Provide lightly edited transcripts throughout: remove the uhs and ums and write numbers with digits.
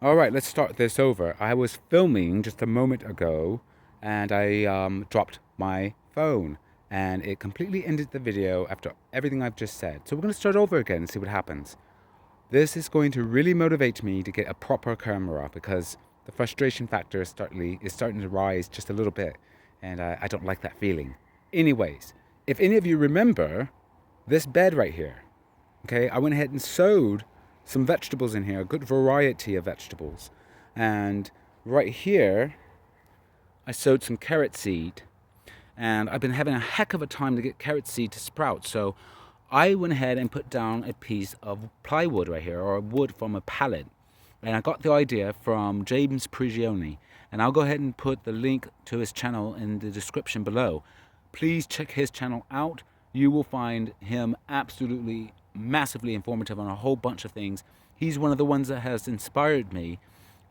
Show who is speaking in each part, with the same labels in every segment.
Speaker 1: All right, let's start this over. I was filming just a moment ago and I dropped my phone and it completely ended the video after everything I've just said. So we're going to start over again and see what happens. This is going to really motivate me to get a proper camera because the frustration factor is starting to rise just a little bit and I don't like that feeling. Anyways, if any of you remember this bed right here, okay, I went ahead and sowed some vegetables in here, a good variety of vegetables. And right here, I sowed some carrot seed. And I've been having a heck of a time to get carrot seed to sprout. So I went ahead and put down a piece of plywood right here, or wood from a pallet. And I got the idea from James Prigioni. And I'll go ahead and put the link to his channel in the description below. Please check his channel out. You will find him absolutely massively informative on a whole bunch of things. He's one of the ones that has inspired me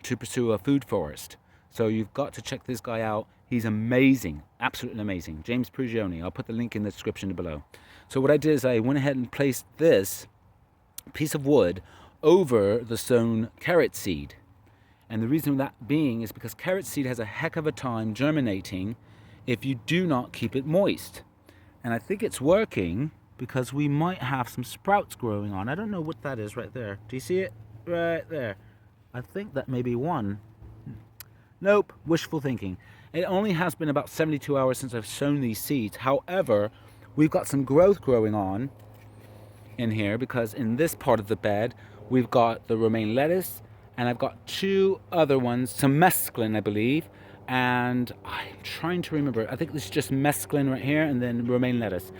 Speaker 1: to pursue a food forest. So you've got to check this guy out. He's amazing, absolutely amazing. James Prigioni. I'll put the link in the description below. So what I did is I went ahead and placed this piece of wood over the sown carrot seed. And the reason that being is because carrot seed has a heck of a time germinating if you do not keep it moist. And I think it's working because we might have some sprouts growing on. I don't know what that is right there. Do you see it? Right there. I think that may be one. Nope, wishful thinking. It only has been about 72 hours since I've sown these seeds. However, we've got some growth growing on in here because in this part of the bed, we've got the romaine lettuce and I've got two other ones, some mesclun, I believe. And I'm trying to remember. I think this is just mesclun right here and then romaine lettuce.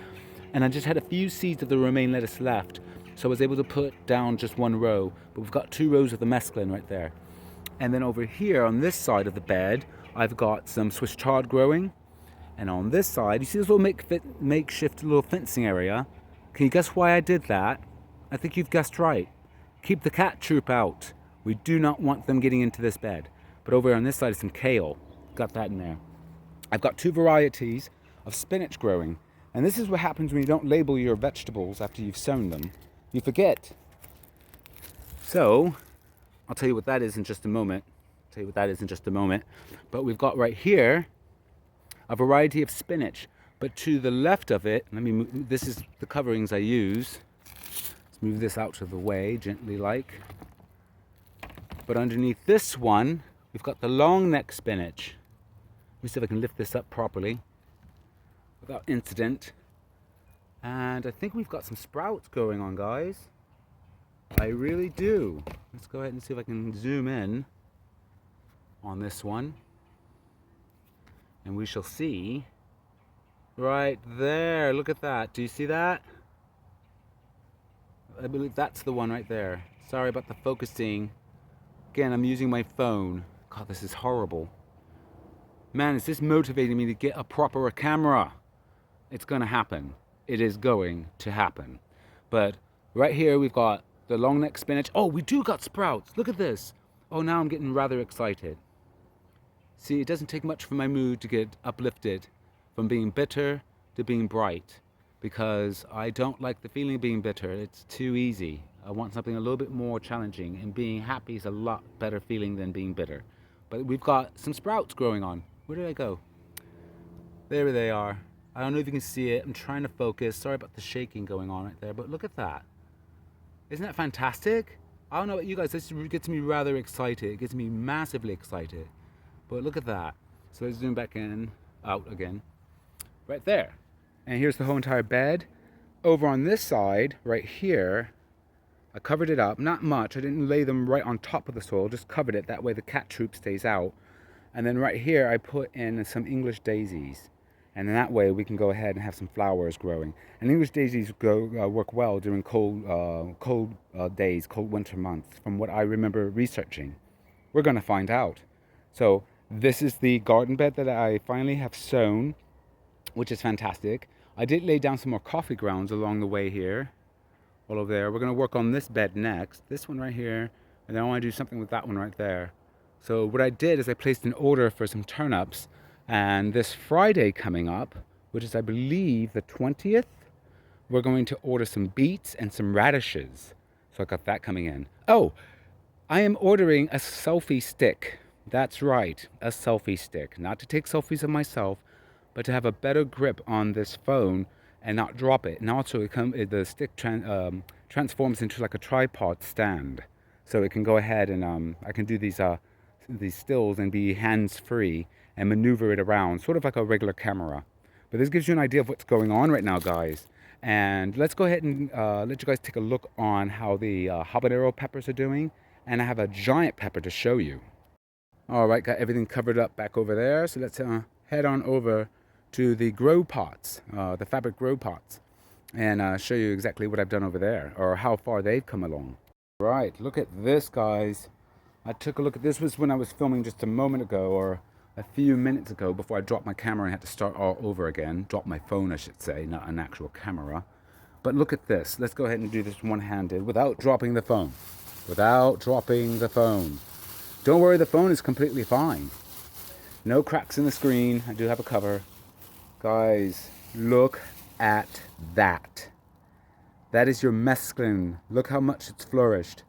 Speaker 1: And I just had a few seeds of the romaine lettuce left, so I was able to put down just one row. But we've got 2 rows of the mesclun right there. And then over here on this side of the bed, I've got some Swiss chard growing. And on this side, you see this little makeshift little fencing area? Can you guess why I did that? I think you've guessed right. Keep the cat troop out. We do not want them getting into this bed. But over on this side is some kale. Got that in there. I've got 2 varieties of spinach growing. And this is what happens when you don't label your vegetables after you've sown them. You forget. So, I'll tell you what that is in just a moment. But we've got right here a variety of spinach. But to the left of it, this is the coverings I use. Let's move this out of the way, gently like. But underneath this one, we've got the Longneck Spinach. Let me see if I can lift this up properly without incident. And I think we've got some sprouts going on, guys. I really do. Let's go ahead and see if I can zoom in on this one. And we shall see right there. Look at that. Do you see that? I believe that's the one right there. Sorry about the focusing. Again, I'm using my phone. God, this is horrible. Man, is this motivating me to get a proper camera? It's going to happen. It is going to happen. But right here we've got the Longneck Spinach. Oh, we do got sprouts. Look at this. Oh, now I'm getting rather excited. See, it doesn't take much for my mood to get uplifted from being bitter to being bright because I don't like the feeling of being bitter. It's too easy. I want something a little bit more challenging, and being happy is a lot better feeling than being bitter. But we've got some sprouts growing on. Where did I go? There they are. I don't know if you can see it. I'm trying to focus. Sorry about the shaking going on right there, but look at that. Isn't that fantastic? I don't know about you guys. This gets me rather excited. It gets me massively excited. But look at that. So let's zoom back in, out again. Right there. And here's the whole entire bed. Over on this side, right here, I covered it up. Not much. I didn't lay them right on top of the soil. Just covered it. That way the cat troop stays out. And then right here, I put in some English daisies. And then that way we can go ahead and have some flowers growing. And English daisies work well during cold days, cold winter months, from what I remember researching. We're going to find out. So this is the garden bed that I finally have sown, which is fantastic. I did lay down some more coffee grounds along the way here, all over there. We're going to work on this bed next, this one right here, and then I want to do something with that one right there. So what I did is I placed an order for some turnips. And this Friday coming up, which is I believe the 20th, we're going to order some beets and some radishes. So I got that coming in. Oh, I am ordering a selfie stick. That's right, a selfie stick. Not to take selfies of myself, but to have a better grip on this phone and not drop it. And also, the stick transforms into like a tripod stand, so it can go ahead and I can do these stills and be hands-free and maneuver it around, sort of like a regular camera. But this gives you an idea of what's going on right now, guys. And let's go ahead and let you guys take a look on how the habanero peppers are doing. And I have a giant pepper to show you. All right, got everything covered up back over there. So let's head on over to the grow pots, the fabric grow pots, and show you exactly what I've done over there, or how far they've come along. Right, look at this, guys. I took a look at this. Was when I was filming just a moment ago, or a few minutes ago, before I dropped my camera and had to start all over again. Drop my phone, I should say, not an actual camera. But look at this. Let's go ahead and do this one-handed without dropping the phone. Without dropping the phone. Don't worry, the phone is completely fine. No cracks in the screen. I do have a cover. Guys, look at that. That is your mesclun. Look how much it's flourished.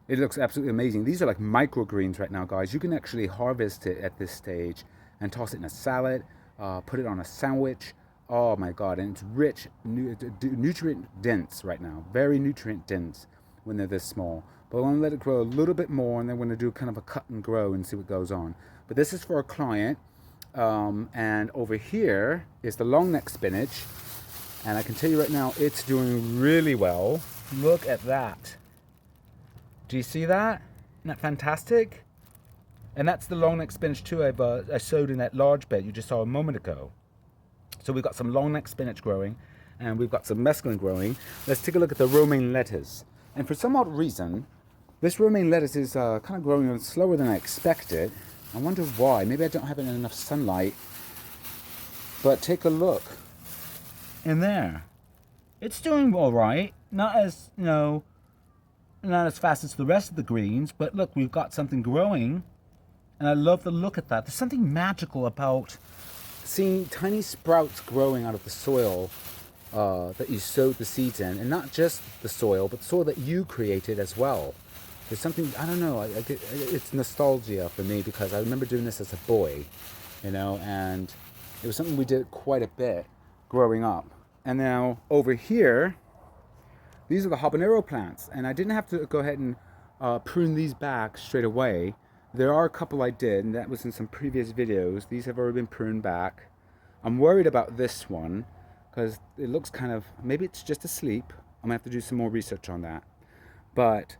Speaker 1: It looks absolutely amazing. These are like microgreens right now, guys. You can actually harvest it at this stage and toss it in a salad, put it on a sandwich. Oh my God, and it's rich, nutrient dense right now. Very nutrient dense when they're this small. But I want to let it grow a little bit more, and then we're going to do kind of a cut and grow and see what goes on. But this is for a client. And over here is the Longneck Spinach. And I can tell you right now, it's doing really well. Look at that. Do you see that? Isn't that fantastic? And that's the Longneck Spinach too I sowed in that large bed you just saw a moment ago. So we've got some Longneck Spinach growing, and we've got some mesclun growing. Let's take a look at the Romaine Lettuce. And for some odd reason, this Romaine Lettuce is kind of growing slower than I expected. I wonder why. Maybe I don't have enough sunlight. But take a look. In there. It's doing all right. Not as, not as fast as the rest of the greens, but look, we've got something growing, and I love the look at that. There's something magical about seeing tiny sprouts growing out of the soil that you sowed the seeds in, and not just the soil, but the soil that you created as well. There's something, I don't know, it's nostalgia for me, because I remember doing this as a boy, and it was something we did quite a bit growing up. And now over here, these are the habanero plants, and I didn't have to go ahead and prune these back straight away. There are a couple I did, and that was in some previous videos. These have already been pruned back. I'm worried about this one because it looks kind of, maybe it's just asleep. I'm gonna have to do some more research on that. But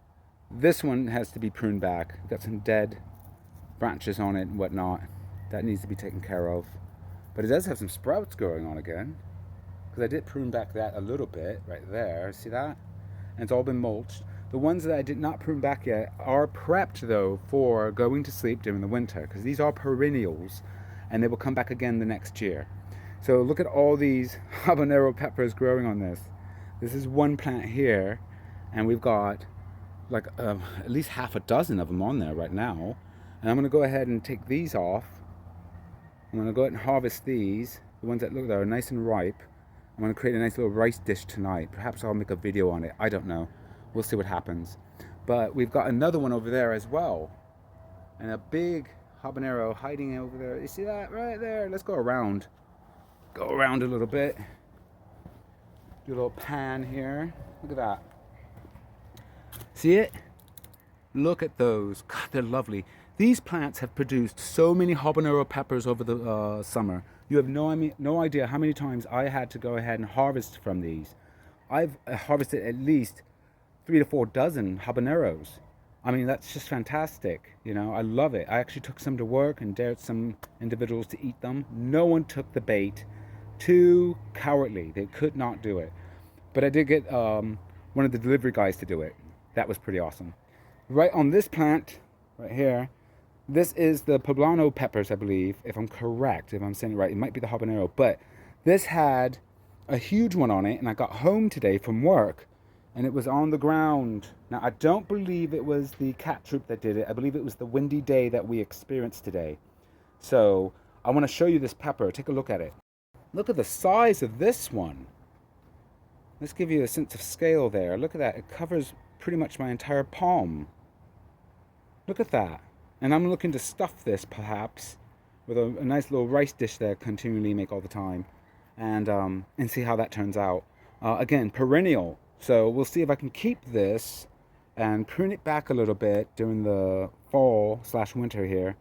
Speaker 1: this one has to be pruned back. Got some dead branches on it and whatnot. That needs to be taken care of. But it does have some sprouts growing on again, because I did prune back that a little bit right there. See that? And it's all been mulched. The ones that I did not prune back yet are prepped, though, for going to sleep during the winter, because these are perennials, and they will come back again the next year. So look at all these habanero peppers growing on this. This is one plant here, and we've got like at least half a dozen of them on there right now. And I'm going to go ahead and take these off. I'm going to go ahead and harvest these, the ones that look that are nice and ripe. I'm going to create a nice little rice dish tonight. Perhaps I'll make a video on it. I don't know. We'll see what happens. But we've got another one over there as well. And a big habanero hiding over there. You see that right there? Let's go around. Go around a little bit. Do a little pan here. Look at that. See it? Look at those. God, they're lovely. These plants have produced so many habanero peppers over the summer. You have no idea how many times I had to go ahead and harvest from these. I've harvested at least 3 to 4 dozen habaneros. I mean, that's just fantastic. I love it. I actually took some to work and dared some individuals to eat them. No one took the bait. Too cowardly. They could not do it. But I did get one of the delivery guys to do it. That was pretty awesome. Right on this plant, right here, this is the Poblano Peppers, I believe, if I'm correct, if I'm saying it right. It might be the habanero, but this had a huge one on it, and I got home today from work, and it was on the ground. Now, I don't believe it was the cat troupe that did it. I believe it was the windy day that we experienced today. So I want to show you this pepper. Take a look at it. Look at the size of this one. Let's give you a sense of scale there. Look at that. It covers pretty much my entire palm. Look at that. And I'm looking to stuff this perhaps with a nice little rice dish that I continually make all the time, and see how that turns out. Again, perennial. So we'll see if I can keep this and prune it back a little bit during the fall slash winter here,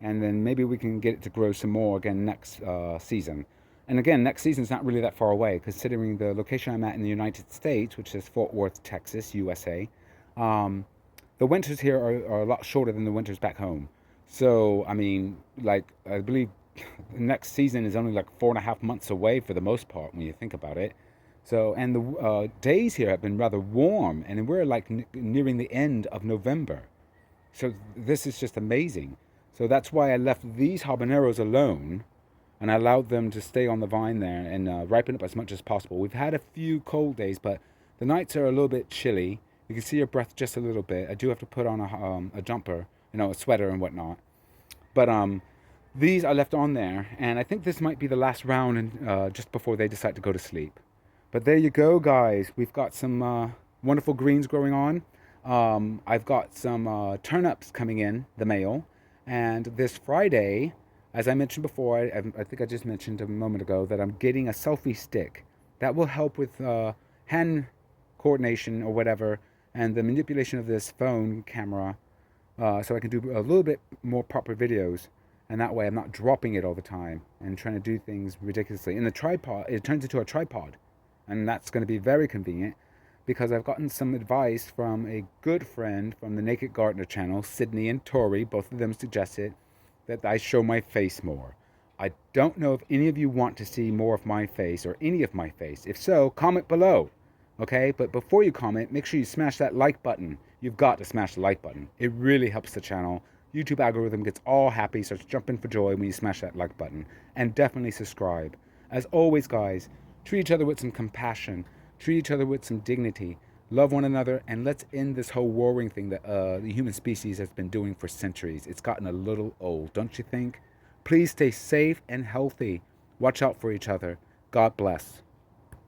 Speaker 1: and then maybe we can get it to grow some more again next season. And again, next season's not really that far away, considering the location I'm at in the United States, which is Fort Worth, Texas, USA. Um, the winters here are a lot shorter than the winters back home. So, I mean, like, I believe next season is only like 4.5 months away for the most part when you think about it. So, and the days here have been rather warm, and we're like nearing the end of November. So, this is just amazing. So, that's why I left these habaneros alone and I allowed them to stay on the vine there and ripen up as much as possible. We've had a few cold days, but the nights are a little bit chilly. You can see your breath just a little bit. I do have to put on a jumper, a sweater and whatnot. But these I left on there, and I think this might be the last round just before they decide to go to sleep. But there you go, guys. We've got some wonderful greens growing on. I've got some turnips coming in the mail. And this Friday, as I mentioned before, I think I just mentioned a moment ago that I'm getting a selfie stick. That will help with hand coordination or whatever, and the manipulation of this phone camera, so I can do a little bit more proper videos. And that way I'm not dropping it all the time and trying to do things ridiculously. In the tripod, it turns into a tripod. And that's going to be very convenient because I've gotten some advice from a good friend from the Naked Gardener channel, Sydney and Tori. Both of them suggested that I show my face more. I don't know if any of you want to see more of my face or any of my face. If so, comment below. Okay? But before you comment, make sure you smash that like button. You've got to smash the like button. It really helps the channel. YouTube algorithm gets all happy, starts jumping for joy when you smash that like button. And definitely subscribe. As always, guys, treat each other with some compassion. Treat each other with some dignity. Love one another, and let's end this whole warring thing that the human species has been doing for centuries. It's gotten a little old, don't you think? Please stay safe and healthy. Watch out for each other. God bless.